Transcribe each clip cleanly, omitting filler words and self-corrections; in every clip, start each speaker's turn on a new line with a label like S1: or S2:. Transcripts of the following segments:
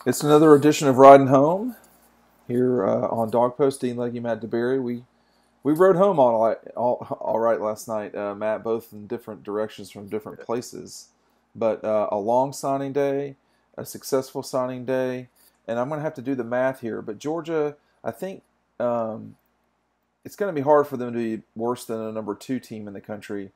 S1: It's another edition of Riding Home here on Dog Posting. Legge and Matt DeBary. We rode home all right last night, Matt, both in different directions from different places. But a long signing day, a successful signing day, and I'm going to have to do the math here. But Georgia, I think it's going to be hard for them to be worse than a number 2 team in the country.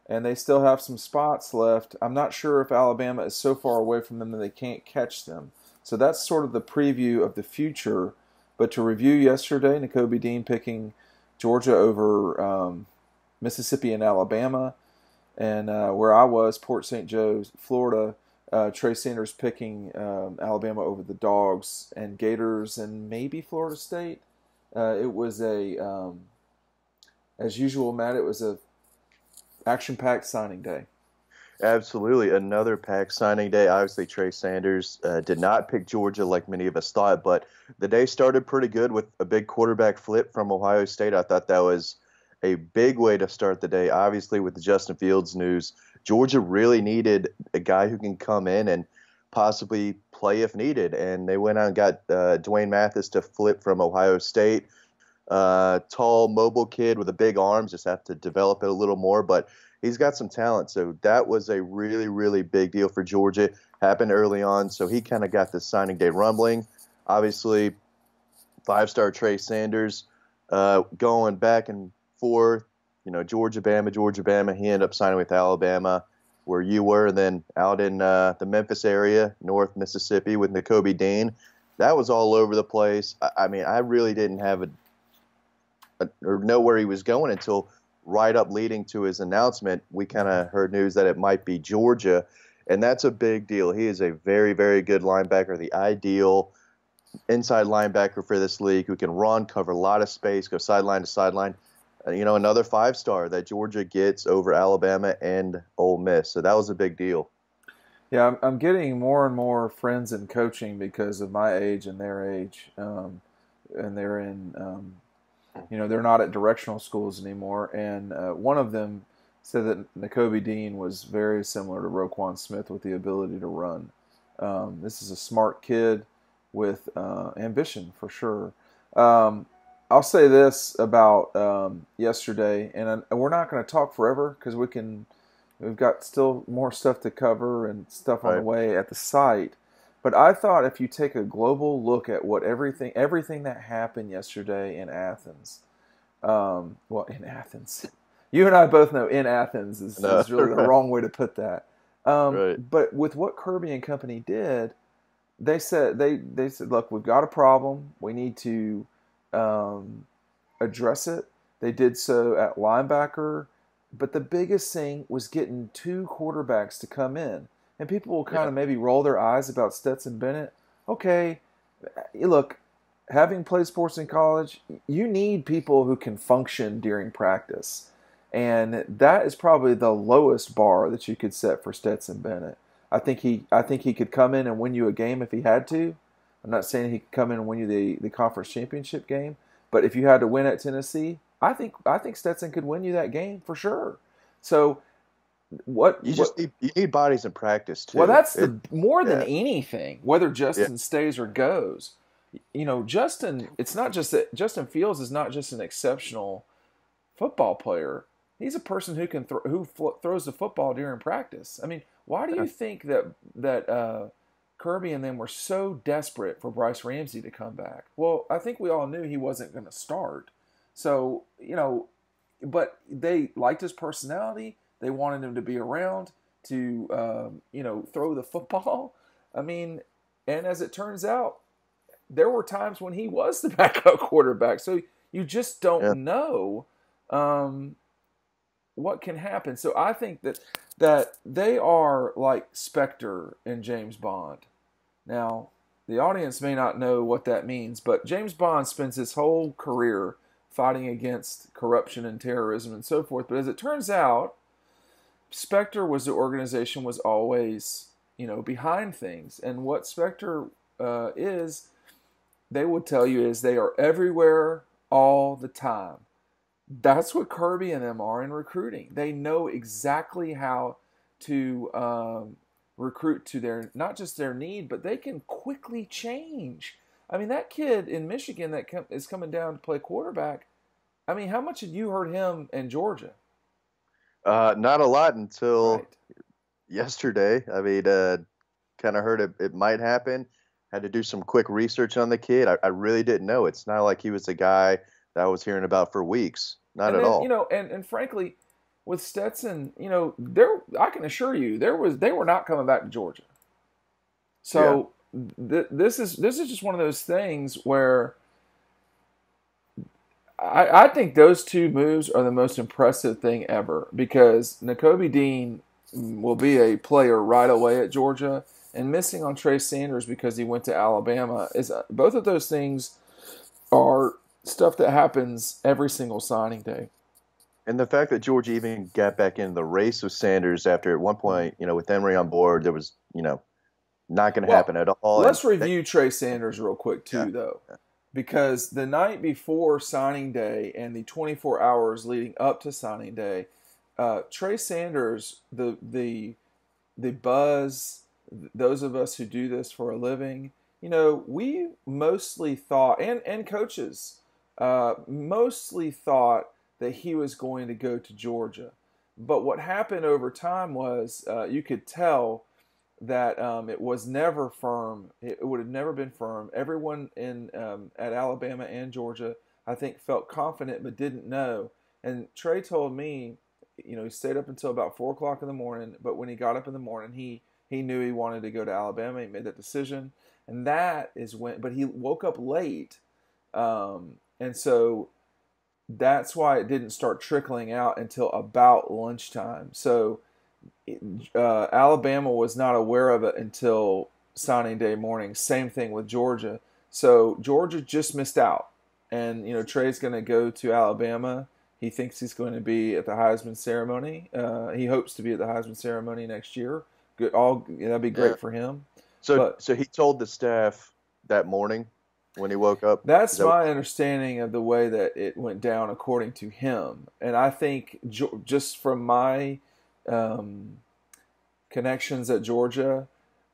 S1: And they still have some spots left. I'm not sure if Alabama is so far away from them that they can't catch them. So that's sort of the preview of the future. But to review yesterday, Nakobe Dean picking Georgia over Mississippi and Alabama. And where I was, Port St. Joe, Florida, Trey Sanders picking Alabama over the Dogs and Gators and maybe Florida State. It was as usual, Matt, it was a action-packed signing day.
S2: Absolutely. Another packed signing day. Obviously, Trey Sanders did not pick Georgia like many of us thought, but the day started pretty good with a big quarterback flip from Ohio State. I thought that was a big way to start the day. Obviously, with the Justin Fields news, Georgia really needed a guy who can come in and possibly play if needed, and they went out and got Dwayne Mathis to flip from Ohio State. Tall, mobile kid with a big arms, just have to develop it a little more, but he's got some talent. So that was a really, really big deal for Georgia. Happened early on, so he kind of got the signing day rumbling. Obviously, 5-star Trey Sanders going back and forth. Georgia, Bama. He ended up signing with Alabama, where you were, and then out in the Memphis area, North Mississippi, with Nakobe Dean. That was all over the place. I mean, I really didn't have or know where he was going until right up leading to his announcement. We kind of heard news that it might be Georgia, and that's a big deal. He is a very, very good linebacker, the ideal inside linebacker for this league, who can run, cover a lot of space, go sideline to sideline. Another 5-star that Georgia gets over Alabama and Ole Miss. So that was a big deal.
S1: Yeah, I'm getting more and more friends in coaching because of my age and their age, and they're in they're not at directional schools anymore. And one of them said that Nakobe Dean was very similar to Roquan Smith with the ability to run. This is a smart kid with ambition for sure. I'll say this about yesterday, and we're not going to talk forever because we've got still more stuff to cover and stuff on the way at the site. But I thought if you take a global look at what everything that happened yesterday in Athens, in Athens, you and I both know in Athens is really the wrong way to put that. But with what Kirby and company did, they said, look, we've got a problem. We need to address it. They did so at linebacker, but the biggest thing was getting 2 quarterbacks to come in. And people will kind of maybe roll their eyes about Stetson Bennett. Okay, look, having played sports in college, you need people who can function during practice. And that is probably the lowest bar that you could set for Stetson Bennett. I think he could come in and win you a game if he had to. I'm not saying he could come in and win you the conference championship game, but if you had to win at Tennessee, I think Stetson could win you that game for sure. So
S2: you need bodies in practice too.
S1: Well, that's more than anything, whether Justin stays or goes. Justin. It's not just that Justin Fields is not just an exceptional football player. He's a person who can throws the football during practice. I mean, why do you think that Kirby and them were so desperate for Bryce Ramsey to come back? Well, I think we all knew he wasn't going to start. So but they liked his personality. They wanted him to be around to, throw the football. I mean, and as it turns out, there were times when he was the backup quarterback. So you just don't know what can happen. So I think that they are like Spectre and James Bond. Now, the audience may not know what that means, but James Bond spends his whole career fighting against corruption and terrorism and so forth. But as it turns out, Spectre was the organization was always, behind things. And what Spectre is, they will tell you, is they are everywhere all the time. That's what Kirby and them are in recruiting. They know exactly how to recruit to their, not just their need, but they can quickly change. I mean, that kid in Michigan that is coming down to play quarterback, I mean, how much had you heard him in Georgia?
S2: Not a lot until
S1: Right.
S2: yesterday. I mean, kind of heard it might happen. Had to do some quick research on the kid. I really didn't know. It's not like he was a guy that I was hearing about for weeks. Not
S1: And
S2: at
S1: then,
S2: all.
S1: and frankly, with Stetson, I can assure you, they were not coming back to Georgia.
S2: Yeah.
S1: So this is just one of those things where I think those two moves are the most impressive thing ever, because Nakobe Dean will be a player right away at Georgia, and missing on Trey Sanders because he went to Alabama is, both of those things are stuff that happens every single signing day.
S2: And the fact that Georgia even got back in the race with Sanders after at one point, with Emory on board, there was, not going to
S1: Well,
S2: happen at all. And
S1: let's review Trey Sanders real quick
S2: yeah,
S1: too, though, because the night before signing day and the 24 hours leading up to signing day, Trey Sanders, the buzz, those of us who do this for a living, we mostly thought, and coaches mostly thought that he was going to go to Georgia. But what happened over time was, you could tell that it was never firm. It would have never been firm. Everyone at Alabama and Georgia, I think, felt confident but didn't know. And Trey told me, he stayed up until about 4 o'clock in the morning. But when he got up in the morning, he knew he wanted to go to Alabama. He made that decision, and that is when. But he woke up late, and so that's why it didn't start trickling out until about lunchtime. So Alabama was not aware of it until signing day morning. Same thing with Georgia. So Georgia just missed out. And, Trey's going to go to Alabama. He thinks he's going to be at the Heisman ceremony. He hopes to be at the Heisman ceremony next year. Good, that'd be great for him.
S2: So he told the staff that morning when he woke up.
S1: That's my understanding of the way that it went down, according to him. And I think just from my connections at Georgia,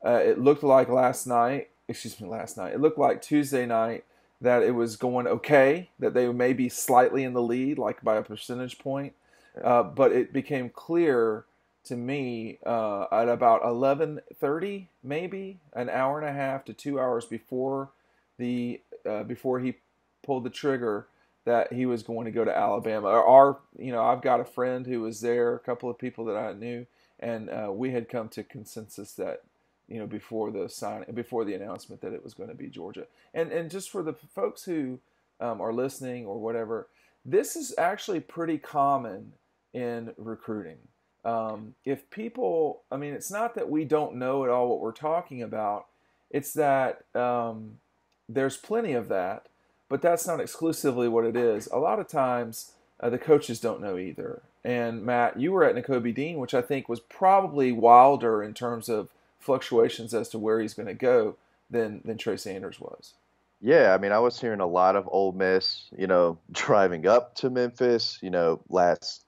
S1: it looked like last night. It looked like Tuesday night that it was going okay, that they may be slightly in the lead, like by a percentage point. But it became clear to me at about 11:30, maybe an hour and a half to 2 hours before before he pulled the trigger, that he was going to go to Alabama. I've got a friend who was there, a couple of people that I knew, and we had come to consensus that before the announcement that it was going to be Georgia. And just for the folks who are listening or whatever, this is actually pretty common in recruiting. If people, it's not that we don't know at all what we're talking about. It's that there's plenty of that, but that's not exclusively what it is. A lot of times, the coaches don't know either. And Matt, you were at Nakobe Dean, which I think was probably wilder in terms of fluctuations as to where he's going to go than Trey Sanders was.
S2: Yeah, I was hearing a lot of Ole Miss, driving up to Memphis, last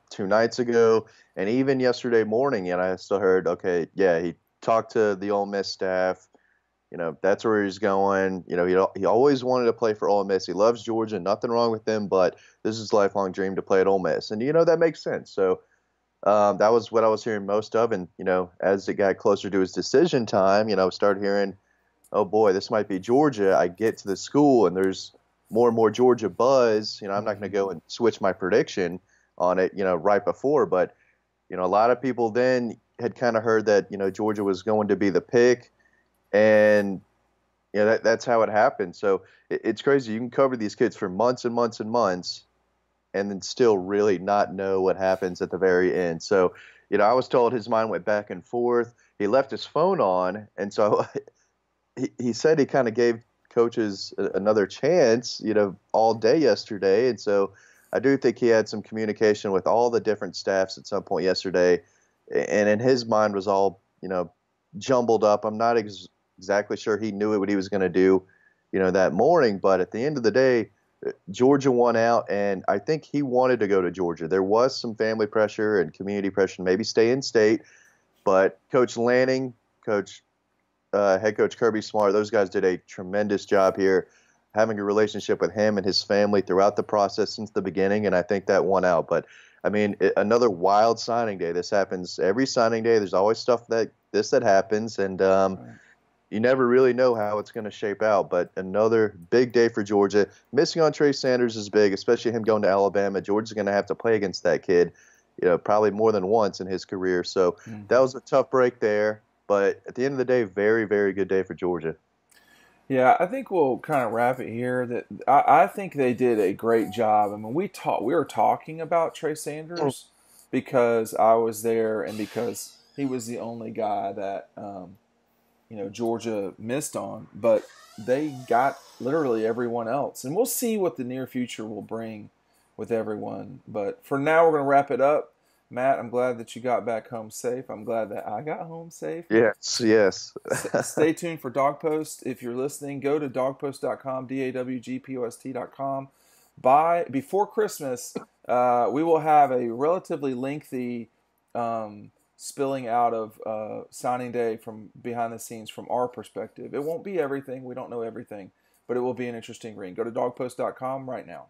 S2: 2 nights ago, and even yesterday morning, and I still heard, okay, yeah, he talked to the Ole Miss staff. That's where he's going. He always wanted to play for Ole Miss. He loves Georgia. Nothing wrong with him, but this is his lifelong dream to play at Ole Miss. And, that makes sense. So that was what I was hearing most of. And, as it got closer to his decision time, I started hearing, oh, boy, this might be Georgia. I get to the school, and there's more and more Georgia buzz. I'm not going to go and switch my prediction on it, right before. But, a lot of people then had kind of heard that, Georgia was going to be the pick. And that's how it happened. So it's crazy. You can cover these kids for months and months and months, and then still really not know what happens at the very end. So, I was told his mind went back and forth. He left his phone on, and so he said he kind of gave coaches another chance, all day yesterday. And so I do think he had some communication with all the different staffs at some point yesterday, and in his mind was all, jumbled up. I'm not exactly sure he knew what he was going to do, that morning. But at the end of the day, Georgia won out, and I think he wanted to go to Georgia. There was some family pressure and community pressure to maybe stay in state, But Coach Lanning, head coach Kirby Smart, those guys did a tremendous job here, having a relationship with him and his family throughout the process since the beginning, and I think that won out. But I mean, another wild signing day. This happens every signing day. There's always stuff that happens, and you never really know how it's going to shape out. But another big day for Georgia. Missing on Trey Sanders is big, especially him going to Alabama. Georgia's going to have to play against that kid, probably more than once in his career. So that was a tough break there. But at the end of the day, very, very good day for Georgia.
S1: Yeah, I think we'll kind of wrap it here. That I think they did a great job. I mean, we were talking about Trey Sanders because I was there and because he was the only guy that Georgia missed on, but they got literally everyone else. And we'll see what the near future will bring with everyone. But for now, we're going to wrap it up. Matt, I'm glad that you got back home safe. I'm glad that I got home safe.
S2: Yes.
S1: Stay tuned for Dog Post. If you're listening, go to dogpost.com, dawgpost.com. Before Christmas, we will have a relatively lengthy spilling out of signing day from behind the scenes from our perspective. It won't be everything. We don't know everything, but it will be an interesting read. Go to dogpost.com right now.